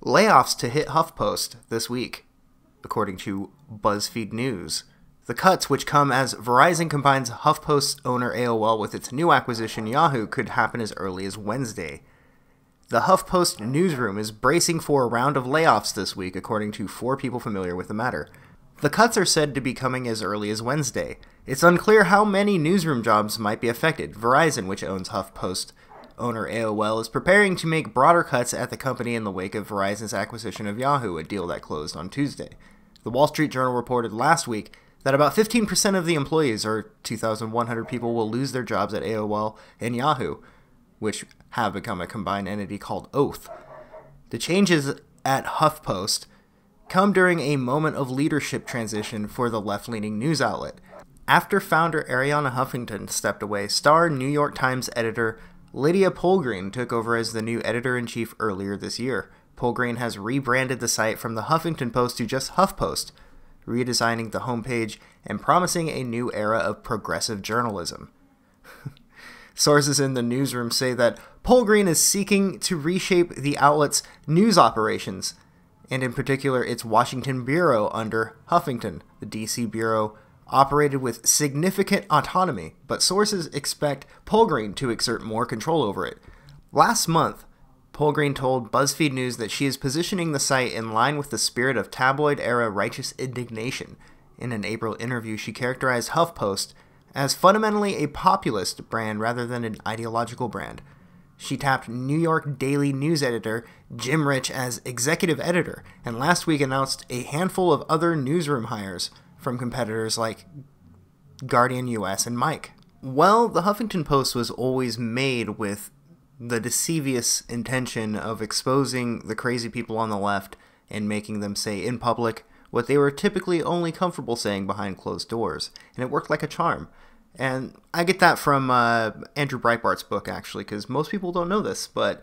Layoffs to hit HuffPost this week, according to BuzzFeed News. The cuts, which come as Verizon combines HuffPost's owner AOL with its new acquisition Yahoo, could happen as early as Wednesday. The HuffPost newsroom is bracing for a round of layoffs this week, according to 4 people familiar with the matter. The cuts are said to be coming as early as Wednesday. It's unclear how many newsroom jobs might be affected. Verizon, which owns HuffPost owner AOL, is preparing to make broader cuts at the company in the wake of Verizon's acquisition of Yahoo, a deal that closed on Tuesday. The Wall Street Journal reported last week that about 15% of the employees, or 2,100 people, will lose their jobs at AOL and Yahoo, which have become a combined entity called Oath. The changes at HuffPost come during a moment of leadership transition for the left-leaning news outlet. After founder Arianna Huffington stepped away, Star New York Times editor Lydia Polgreen took over as the new editor-in-chief earlier this year. Polgreen has rebranded the site from the Huffington Post to just HuffPost, redesigning the homepage and promising a new era of progressive journalism. Sources in the newsroom say that Polgreen is seeking to reshape the outlet's news operations, and in particular its Washington bureau under Huffington. The DC bureau operated with significant autonomy, but sources expect Polgreen to exert more control over it. Last month, Polgreen told BuzzFeed News that she is positioning the site in line with the spirit of tabloid-era righteous indignation. In an April interview, she characterized HuffPost as fundamentally a populist brand rather than an ideological brand. She tapped New York Daily News editor Jim Rich as executive editor, and last week announced a handful of other newsroom hires from competitors like Guardian US and Mike. Well, the Huffington Post was always made with the deceivious intention of exposing the crazy people on the left and making them say in public what they were typically only comfortable saying behind closed doors, and it worked like a charm. And I get that from Andrew Breitbart's book, actually, because most people don't know this, but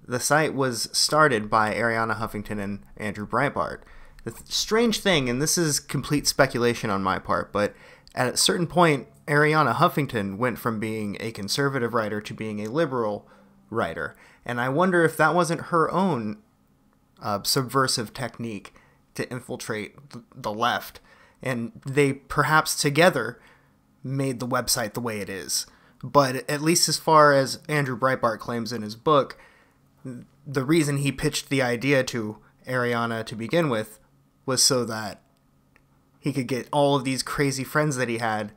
the site was started by Arianna Huffington and Andrew Breitbart. The strange thing, and this is complete speculation on my part, but at a certain point, Arianna Huffington went from being a conservative writer to being a liberal writer. And I wonder if that wasn't her own subversive technique to infiltrate the left. And they perhaps together made the website the way it is. But at least as far as Andrew Breitbart claims in his book, the reason he pitched the idea to Arianna to begin with was so that he could get all of these crazy friends that he had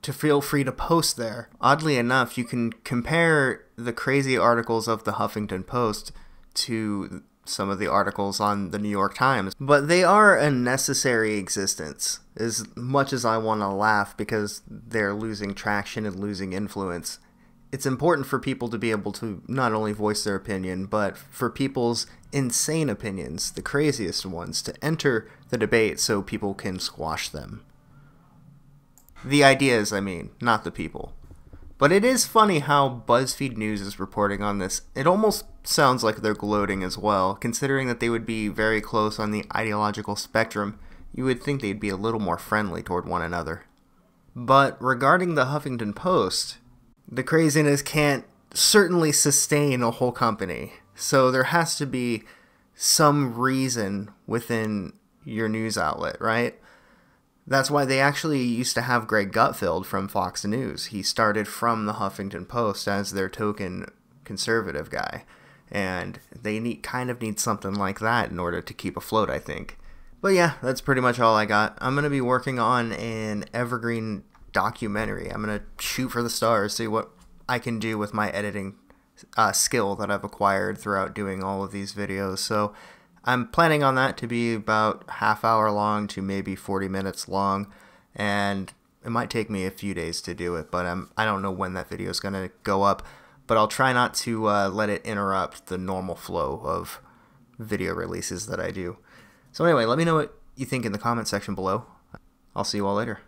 to feel free to post there. Oddly enough, you can compare the crazy articles of the Huffington Post to some of the articles on the New York Times, but they are a necessary existence. As much as I want to laugh because they're losing traction and losing influence, it's important for people to be able to not only voice their opinion, but for people's insane opinions, the craziest ones, to enter the debate so people can squash them. The ideas, I mean, not the people. But it is funny how BuzzFeed News is reporting on this. It almost sounds like they're gloating as well, considering that they would be very close on the ideological spectrum. You would think they'd be a little more friendly toward one another. But regarding the Huffington Post, the craziness can't certainly sustain a whole company. So there has to be some reason within your news outlet, right? That's why they actually used to have Greg Gutfeld from Fox News. He started from the Huffington Post as their token conservative guy. And they kind of need something like that in order to keep afloat, I think. But yeah, that's pretty much all I got. I'm going to be working on an evergreen documentary. I'm going to shoot for the stars, see what I can do with my editing skill that I've acquired throughout doing all of these videos. So I'm planning on that to be about half-hour long to maybe 40 minutes long, and it might take me a few days to do it, but I don't know when that video is going to go up, but I'll try not to let it interrupt the normal flow of video releases that I do. So anyway, let me know what you think in the comment section below. I'll see you all later.